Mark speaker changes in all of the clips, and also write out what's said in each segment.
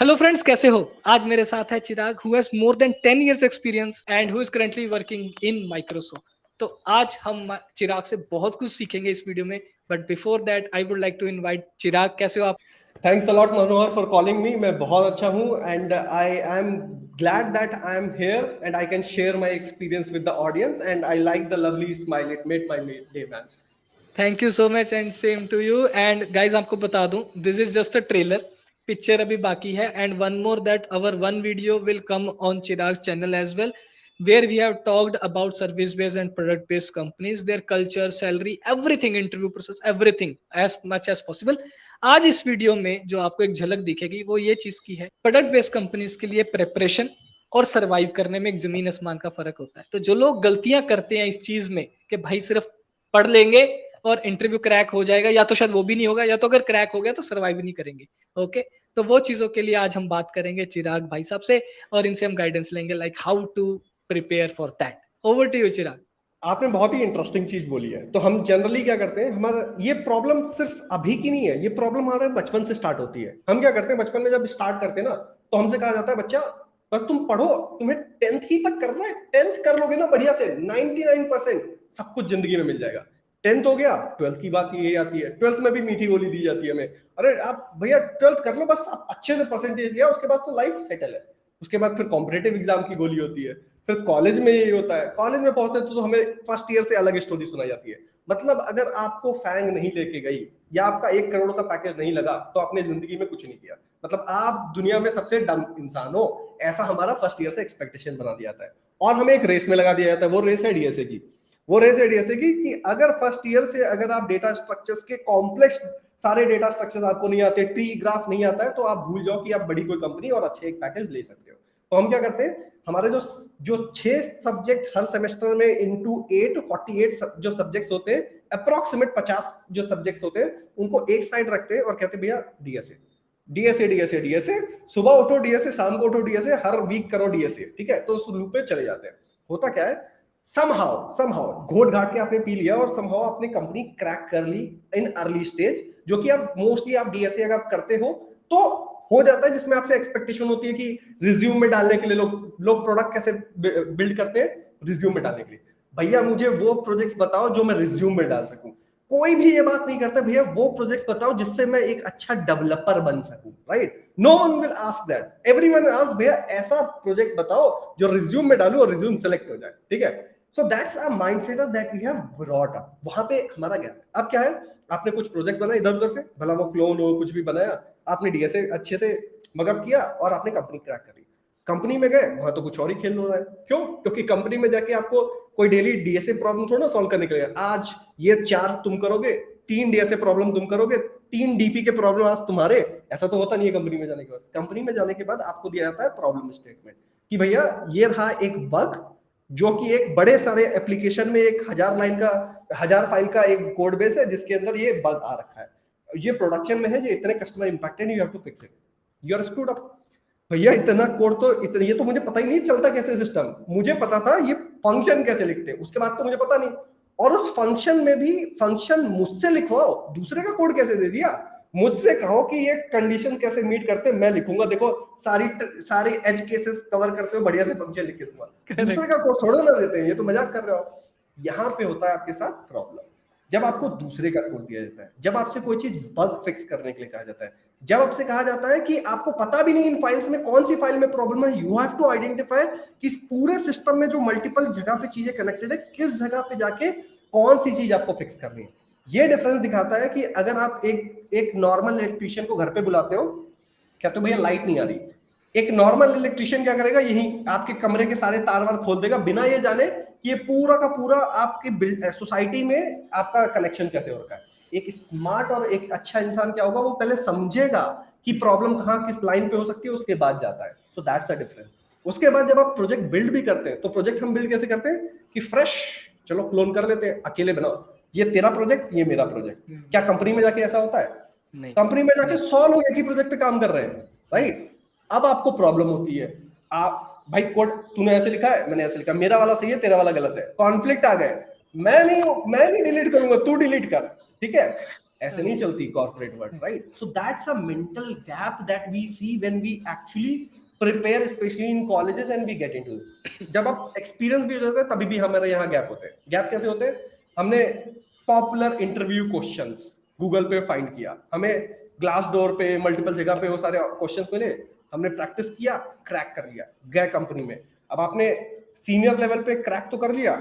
Speaker 1: Hello friends, कैसे हो? आज मेरे साथ है Chirag who has more than 10 years experience and who is currently working in Microsoft. तो आज हम चिराग से बहुत कुछ सीखेंगे इस वीडियो में। But before that I would like to invite Chirag. कैसे हो आप?
Speaker 2: Thanks a lot Manohar for calling me. मैं बहुत अच्छा हूँ and I am glad that I am here and I can share my experience with the audience and I like the lovely smile, it made my day man.
Speaker 1: Thank you so much and same to you. And guys आपको बता दूं, this is just a trailer. Picture अभी बाकी है। And one more that our one video will come on Chirag channel as well, where we have talked about service based and product based companies, their culture, salary, everything, interview process, everything as much as possible। आज इस video में जो आपको एक झलक दिखेगी वो ये चीज की है, प्रोडक्ट बेस्ड कंपनीज के लिए प्रेपरेशन और सरवाइव करने में एक जमीन आसमान का फर्क होता है। तो जो लोग गलतियां करते हैं इस चीज में कि भाई सिर्फ पढ़ लेंगे और इंटरव्यू क्रैक हो जाएगा, या तो शायद वो भी नहीं होगा, या तो अगर क्रैक हो गया तो सरवाइव नहीं करेंगे। ओके, तो वो चीजों के लिए आज हम बात करेंगे चिराग भाई साहब से, और इनसे हम गाइडेंस लेंगे like how to prepare for that. Over to you Chirag.
Speaker 2: आपने बहुत ही इंटरेस्टिंग चीज बोली है। तो हम जनरली क्या करते हैं, हमारा ये प्रॉब्लम सिर्फ अभी की नहीं है, ये प्रॉब्लम हमारे बचपन से स्टार्ट होती है। हम क्या करते हैं, बचपन में जब स्टार्ट करते हैं ना, तो हमसे कहा जाता है बच्चा बस तुम पढ़ो, तुम्हें 10th ही तक करना है, 10th कर लोगे ना बढ़िया से 99% सब कुछ जिंदगी में मिल जाएगा। 10th हो गया, 12th की बात ये आती है। 12th में भी मीठी गोली दी जाती है हमें, अरे आप भैया 12th कर लो, बस आप अच्छे से परसेंटेज लिया, उसके बाद तो लाइफ सेटल है। उसके बाद फिर कॉम्पिटेटिव एग्जाम की गोली होती है। फिर कॉलेज में ये होता है, कॉलेज में पहुंचते तो हमें फर्स्ट ईयर से अलग स्टोरी सुनाई जाती है। मतलब अगर आपको फैंग नहीं लेके गई या आपका 1 करोड़ का पैकेज नहीं लगा तो आपने जिंदगी में कुछ नहीं किया, मतलब आप दुनिया में सबसे डम इंसान हो, ऐसा हमारा फर्स्ट ईयर से एक्सपेक्टेशन बना दिया जाता है। और हमें एक रेस में लगा दिया जाता है, वो रेस है डीएसए की। वो रेस है डीएसए की कि अगर फर्स्ट ईयर से अगर आप डेटा स्ट्रक्चर्स के कॉम्प्लेक्स सारे डेटा स्ट्रक्चर्स आपको नहीं आते, ट्री ग्राफ नहीं आता है, तो आप भूल जाओ कि आप बड़ी कोई कंपनी और अच्छे एक पैकेज ले सकते हो। तो हम क्या करते हैं, हमारे जो जो 6 सब्जेक्ट हर सेमेस्टर में इनटू 8 48 जो सब्जेक्ट्स होते हैं, अप्रोक्सीमेट 50 जो सब्जेक्ट्स होते हैं, उनको एक साइड रखते हैं और कहते हैं भैया डीएसए डीएसए डीएसए डीएसए, सुबह उठो डीएसए, शाम को उठो डीएसए, हर वीक करो डीएसए। ठीक है, तो उस लूप पे चले जाते हैं। होता क्या है, समहाउ घोट घाट के आपने पी लिया और समहाउ आपने कंपनी क्रैक कर ली इन अर्ली स्टेज, जो कि आप मोस्टली आप डीएसए अगर आप करते हो तो हो जाता है, जिसमें आपसे एक्सपेक्टेशन होती है कि रिज्यूम में डालने के लिए लोग लोग प्रोडक्ट कैसे बिल्ड करते हैं, रिज्यूम में डालने के लिए। भैया मुझे वो प्रोजेक्ट्स बताओ जो मैं रिज्यूम में डाल सकूं। कोई भी ये बात नहीं करता, भैया वो प्रोजेक्ट्स बताओ जिससे मैं एक अच्छा डेवलपर बन सकूं, right? No one will ask that, everyone ask भैया ऐसा प्रोजेक्ट बताओ जो रिज्यूम में डालूं और रिज्यूम सेलेक्ट हो जाए। ठीक है, so that's a mindset that we have brought up. वहां पे हमारा गया। अब क्या है, आपने कुछ प्रोजेक्ट बनाए इधर उधर से, भला वो क्लोन हो कुछ भी बनाया, आपने डीएसए अच्छे से मगअप किया और आपने कंपनी क्रैक कर ली। कंपनी में गए, वहां तो कुछ और ही खेल हो रहा है। क्यों? क्योंकि कंपनी में जाके आपको कोई डेली डीएसए प्रॉब्लम थोड़ा ना सॉल्व करने के लिए, आज ये 4 तुम करोगे, 3 डीएसए प्रॉब्लम तुम करोगे, 3 डीपी के प्रॉब्लम आज तुम्हारे। ऐसा तो होता नहीं है। कंपनी में जाने के बाद, कंपनी में जाने के बाद आपको दिया जाता है प्रॉब्लम स्टेटमेंट कि भैया ये रहा एक बग, जो कि एक बड़े सारे एप्लीकेशन में एक 1000 लाइन का 1000 फाइल का एक कोड बेस है जिसके अंदर ये बग आ रखा है, ये प्रोडक्शन में है, ये इतने customer impacted, you have to fix it, you are screwed up. भैया इतना कोड तो इतना, ये तो मुझे पता ही नहीं चलता कैसे सिस्टम, मुझे पता था ये फंक्शन कैसे लिखते हैं, उसके बाद तो मुझे पता नहीं। और उस फंक्शन में भी फंक्शन मुझसे लिखवाओ, दूसरे का कोड कैसे दे दिया, मुझसे कहो कि ये कंडीशन कैसे मीट करते हैं, मैं लिखूंगा, देखो सारी सारे एज केसेस कवर करते हुए बढ़िया से फंक्शन लिख के दूंगा। दूसरे का कोड थोड़ा ना देते हैं, ये तो मजाक कर रहे हो। यहाँ पे होता है आपके साथ प्रॉब्लम, जब आपको दूसरे का कोड दिया जाता है, जब आपसे कोई चीज बग फिक्स करने के लिए कहा जाता है, जब आपसे कहा जाता है कि आपको पता भी नहीं इन फाइल्स में कौन सी फाइल में प्रॉब्लम है, यू हैव टू आइडेंटिफाई कि इस पूरे सिस्टम में जो मल्टीपल जगह पे चीजें कनेक्टेड है, किस जगह पे जाके कौन सी चीज आपको फिक्स करनी है। ये डिफरेंस दिखाता है कि अगर आप एक नॉर्मल इलेक्ट्रीशियन को घर पे बुलाते हो, कहते हो भैया लाइट नहीं आ रही, एक नॉर्मल इलेक्ट्रीशियन क्या करेगा, यही आपके कमरे के सारे तार वार खोल देगा बिना ये जाने कि ये पूरा का पूरा आपके सोसाइटी में आपका कनेक्शन कैसे हो रखा है। एक स्मार्ट और एक अच्छा इंसान क्या होगा, वो पहले समझेगा कि प्रॉब्लम कहाँ किस लाइन पे हो सकती है, उसके बाद जाता है। So that's a difference. उसके बाद जब आप प्रोजेक्ट बिल्ड भी करते हैं, तो प्रोजेक्ट हम बिल्ड कैसे करते हैं कि फ्रेश, चलो क्लोन कर लेते हैं, अकेले बनाओ, ये तेरा प्रोजेक्ट ये मेरा प्रोजेक्ट। क्या कंपनी में जाके ऐसा होता है?
Speaker 1: नहीं
Speaker 2: कंपनी में जाके
Speaker 1: नहीं।
Speaker 2: 100 लोग एक ही प्रोजेक्ट पे काम कर रहे हैं, राइट? अब आपको प्रॉब्लम होती है, आप भाई कोड तूने ऐसे लिखा है, मैंने ऐसे लिखा, मेरा वाला सही है तेरा वाला गलत है, कॉन्फ्लिक्ट आ गए, मैं नहीं डिलीट करूंगा, तू डिलीट कर। ठीक है, ऐसे नहीं चलती corporate world, right? So that's a mental gap that we see when we actually prepare, specially in colleges and we get into. जब आप एक्सपीरियंस भी हो जाता है तभी भी हमारे यहाँ गैप होते हैं। गैप कैसे होते हैं? हमने पॉपुलर इंटरव्यू क्वेश्चंस गूगल पे फाइंड किया, हमें ग्लास डोर पे मल्टीपल जगह पे वो सारे क्वेश्चंस मिले, हमने प्रैक्टिस किया, क्रैक कर लिया, गए कंपनी में। अब आपने सीनियर लेवल पे क्रैक तो कर लिया,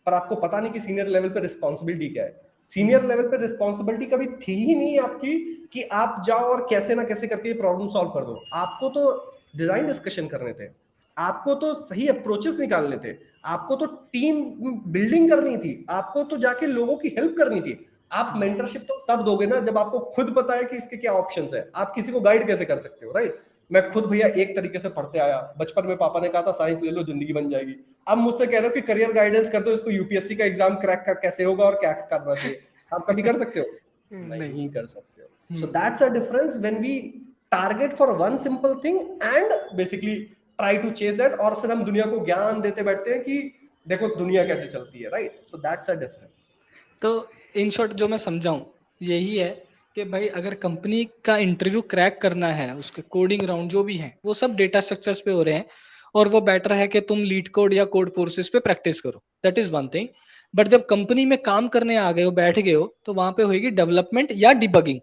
Speaker 2: पर आपको पता नहीं कि सीनियर लेवल पे रिस्पॉन्सिबिलिटी क्या है। सीनियर लेवल पे रिस्पॉन्सिबिलिटी कभी थी ही नहीं आपकी कि आप जाओ और कैसे ना कैसे करके प्रॉब्लम सॉल्व कर दो। आपको तो डिजाइन डिस्कशन करने थे, आपको तो सही अप्रोचेस निकालने थे, आपको तो टीम बिल्डिंग करनी थी, आपको तो जाके लोगों की हेल्प करनी थी। आप मेंटरशिप तो तब दोगे ना जब आपको खुद पता है कि इसके क्या ऑप्शंस है। आप किसी को गाइड कैसे कर सकते हो, राइट? मैं खुद भैया एक तरीके से पढ़ते आया, बचपन में पापा ने कहा था साइंस ले लो जिंदगी बन जाएगी। अब मुझसे कह रहे हो कि करियर गाइडेंस कर दो, इसको यूपीएससी का एग्जाम क्रैक का कैसे होगा और क्या करना चाहिए। आप कभी कर सकते हो? नहीं कर सकते हो। So that's a difference when we target for one simple thing and basically try to chase that, और फिर हम दुनिया को ज्ञान देते बैठते हैं कि देखो दुनिया कैसे चलती है, right? So that's a difference.
Speaker 1: तो इन शॉर्ट जो मैं समझाऊं यही है कि भाई अगर कंपनी का इंटरव्यू क्रैक करना है, उसके कोडिंग राउंड जो भी है वो सब डेटा स्ट्रक्चर्स पे हो रहे हैं, और वो बेटर है कि तुम लीड कोड या कोड फोर्सेस पे प्रैक्टिस करो, that is one thing. But जब कंपनी में काम करने आ गए हो, बैठ गए हो, तो वहां पे होगी डेवलपमेंट या डिबगिंग।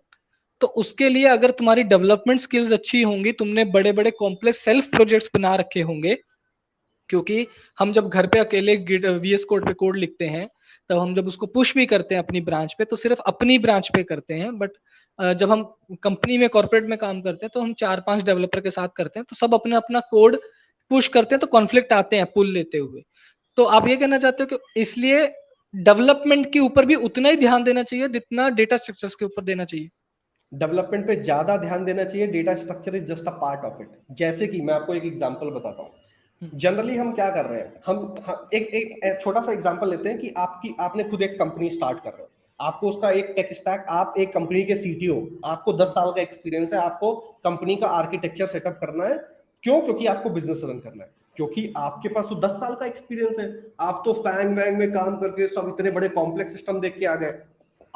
Speaker 1: तो उसके लिए अगर तुम्हारी डेवलपमेंट स्किल्स अच्छी होंगी, तुमने बड़े बड़े कॉम्प्लेक्स सेल्फ प्रोजेक्ट्स बना रखे होंगे, क्योंकि हम जब घर पे अकेले वीएस कोड पे कोड लिखते हैं, तब हम जब उसको पुश भी करते हैं अपनी ब्रांच पे तो सिर्फ अपनी ब्रांच पे करते हैं। बट जब हम कंपनी में कॉर्पोरेट में काम करते हैं तो हम 4-5 डेवलपर के साथ करते हैं, तो सब अपने अपना कोड पुश करते हैं, तो कॉन्फ्लिक्ट आते हैं पुल लेते हुए। तो आप ये कहना चाहते हो कि इसलिए डेवलपमेंट के ऊपर भी उतना ही ध्यान देना चाहिए जितना डेटा स्ट्रक्चर्स के ऊपर देना चाहिए?
Speaker 2: डेवलपमेंट पे ज्यादा ध्यान देना चाहिए, data structure is just a part of it. जैसे कि मैं आपको एक एग्जांपल बताता हूँ। जनरली हम क्या कर रहे हैं, हम एक छोटा सा एग्जांपल लेते हैं कि आपने खुद एक कंपनी स्टार्ट कर रहे हो, आपको उसका एक टेक स्टैक, आप एक कंपनी के सीटीओ, आपको 10 साल का एक्सपीरियंस है, आपको कंपनी का आर्किटेक्चर सेटअप करना है। क्यों? क्योंकि आपको बिजनेस रन करना है, क्योंकि आपके पास तो 10 साल का एक्सपीरियंस है। आप तो फैंग वैंग में काम करके सब इतने बड़े कॉम्प्लेक्स सिस्टम देख के आ गए।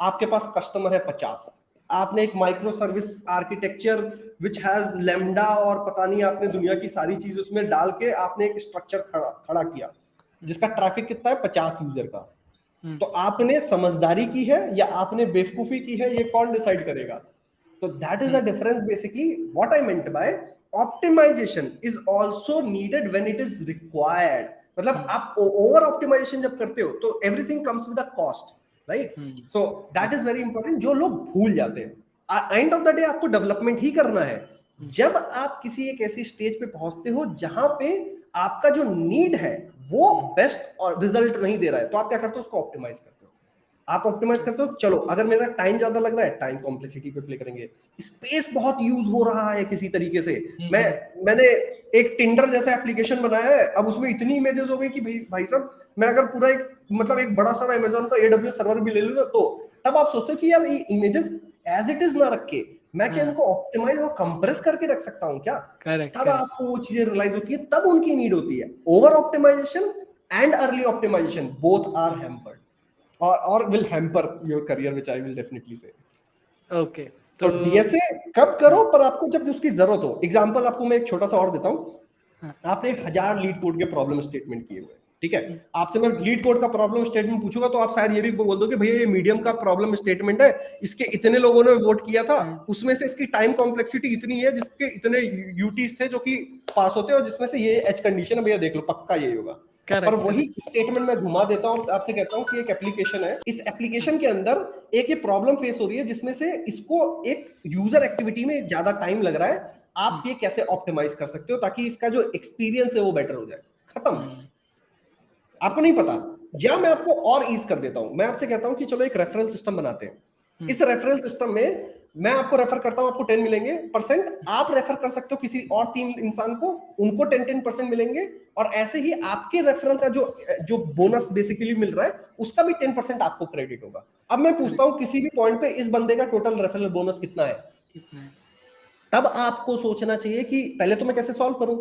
Speaker 2: आपके पास कस्टमर है 50, आपने एक micro service architecture which has lambda और पता नहीं आपने दुनिया की सारी चीज उसमें डाल के आपने एक स्ट्रक्चर खड़ा किया जिसका ट्रैफिक कितना है, 50 यूजर का। तो आपने समझदारी की है या आपने बेवकूफी की है, ये कौन डिसाइड करेगा? तो that is the difference basically. What I meant by optimization is also needed when it is required. मतलब आप ओवर ऑप्टिमाइजेशन जब करते हो तो everything comes with a cost, right? So that is very important, जो लोग भूल जाते हैं। एंड ऑफ द डे आपको डेवलपमेंट ही करना है। जब आप किसी एक ऐसी स्टेज पे पहुंचते हो जहां पे आपका जो नीड है वो बेस्ट और रिजल्ट नहीं दे रहा है, तो आप क्या करते हो? उसको ऑप्टिमाइज करते हो। आप ऑप्टिमाइज करते हो, चलो अगर मेरा टाइम ज्यादा लग रहा है, टाइम कॉम्प्लेक्सिटी पे प्ले करेंगे। स्पेस बहुत यूज हो रहा है किसी तरीके से, मैंने एक टिंडर जैसा एप्लीकेशन बनाया है, अब उसमें इतनी इमेजेस हो गई कि भाई साहब, मैं अगर पूरा एक मतलब एक बड़ा सारा अमेज़न का AWS सर्वर भी ले लूं ना, तो तब आप सोचते हो कि यार ये इमेजेस एज इट इज ना रख के मैं क्या इनको ऑप्टिमाइज और कंप्रेस करके रख सकता हूं क्या? तब आपको वो चीजें रियलाइज होती है, तब उनकी नीड होती है। Over optimization and early optimization both are hampered or will hamper your career, which I will definitely say.
Speaker 1: Okay.
Speaker 2: तो डीएसए कब करो, पर आपको जब उसकी जरूरत हो। एग्जांपल आपको मैं एक छोटा सा और देता हूं। आपने 1000 लीड कोड के प्रॉब्लम स्टेटमेंट किए हुए, ठीक है? आपसे मैं लीड कोड का प्रॉब्लम स्टेटमेंट पूछूंगा तो आप शायद ये भी बोल दो कि भैया ये मीडियम का प्रॉब्लम स्टेटमेंट है, इसके इतने लोगों ने वोट किया था, उसमें से इसकी टाइम कॉम्प्लेक्सिटी इतनी है, जिसके इतने यूटीज थे जो कि पास होते, और जिसमें से ये एच कंडीशन है, भैया देख लो पक्का यही होगा। पर वही स्टेटमेंट मैं घुमा देता हूं और आपसे कहता हूं कि एक एप्लीकेशन है, इस एप्लीकेशन के अंदर एक ये प्रॉब्लम फेस हो रही है जिसमें से इसको एक यूजर एक्टिविटी में ज्यादा टाइम लग रहा है, आप ये कैसे ऑप्टिमाइज कर सकते हो ताकि इसका जो एक्सपीरियंस है वो बेटर हो जाए? खत्म। आपको नहीं पता, या मैं आपको और ईज कर देता हूं। मैं आपसे कहता हूं कि चलो एक रेफरल सिस्टम बनाते हैं। इस रेफरल सिस्टम में मैं आपको रेफर करता हूं, आपको 10 मिलेंगे परसेंट, आप रेफर कर सकते हो किसी और 3 इंसान को, उनको 10% मिलेंगे, और ऐसे ही आपके रेफरल का जो जो बोनस बेसिकली मिल रहा है उसका भी 10% आपको क्रेडिट होगा। अब मैं पूछता हूं किसी भी पॉइंट पे इस बंदे का टोटल रेफरल बोनस कितना है? तब आपको सोचना चाहिए कि पहले तो मैं कैसे सॉल्व करूं,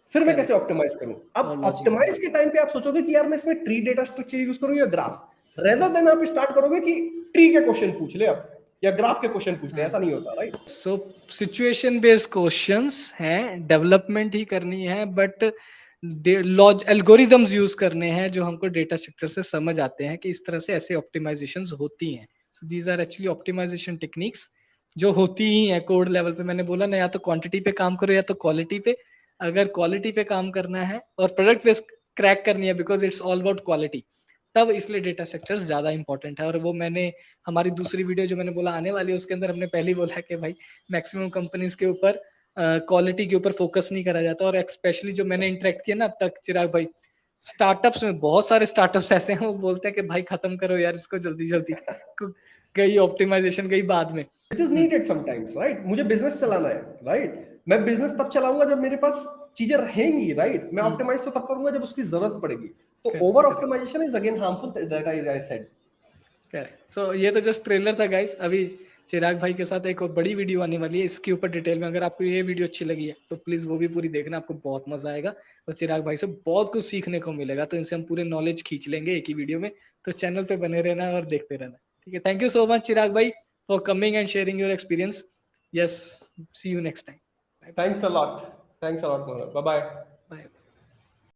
Speaker 2: फिर मैं कैसे ऑप्टिमाइज करूं। अब ऑप्टिमाइज के टाइम पे आप सोचोगे कि यार मैं इसमें ट्री डेटा स्ट्रक्चर यूज करूं या ग्राफ, रेदर देन आप स्टार्ट करोगे कि ट्री के क्वेश्चन पूछ ले। अब या ग्राफ के क्वेश्चन पूछ ले, ऐसा नहीं होता, right?
Speaker 1: So situation based questions हैं, डेवलपमेंट ही करनी है, बट एल्गोरिदम्स यूज करने हैं जो हमको डेटा स्ट्रक्चर से समझ आते हैं कि इस तरह से ऐसे ऑप्टिमाइजेशंस होती हैं. So these are actually optimization techniques जो होती ही है कोड लेवल पे. मैंने बोला ना, या तो क्वांटिटी पे काम करो या तो क्वालिटी पे. अगर क्वालिटी पे काम करना है और प्रोडक्ट पे क्रैक करनी है, because it's all about quality, तब इसलिए डेटा स्ट्रक्चर्स ज्यादा इंपॉर्टेंट है. और वो मैंने हमारी दूसरी वीडियो जो मैंने बोला आने वाली है, उसके अंदर हमने पहले ही बोला कि भाई मैक्सिमम कंपनीज के ऊपर क्वालिटी के ऊपर फोकस नहीं करा जाता. और स्पेशली जो मैंने इंटरेक्ट किया ना अब तक चिराग भाई, स्टार्टअप्स में बहुत सारे स्टार्टअप्स ऐसे हैं वो बोलते हैं कि भाई खत्म करो यार इसको जल्दी जल्दी, गई ऑप्टिमाइजेशन गई बाद में.
Speaker 2: Which is needed sometimes, right? मुझे बिजनेस चलाना है, राइट? मैं बिजनेस तब चलाऊंगा जब मेरे पास चीजें रहेंगी, राइट? मैं ऑप्टिमाइज तो तब करूंगा जब उसकी जरूरत पड़ेगी. तो over optimisation is again harmful, that I said.
Speaker 1: Correct. So ये तो जस्ट ट्रेलर था गाइस. अभी चिराग भाई के साथ एक और बड़ी वीडियो आने वाली है इसके ऊपर डिटेल में. अगर आपको ये वीडियो अच्छी लगी है तो प्लीज वो भी पूरी देखना, आपको बहुत मजा आएगा और चिराग भाई से बहुत कुछ सीखने को मिलेगा. तो इनसे हम पूरे नॉलेज खींच लेंगे एक ही वीडियो में. तो चैनल पे बने रहना और देखते रहना. ठीक है, thank you so much Chirag भाई for coming and sharing your experience. Yes, see you next time.
Speaker 2: Thanks a lot. Thanks a lot, Mohammed. Bye bye.
Speaker 1: Bye.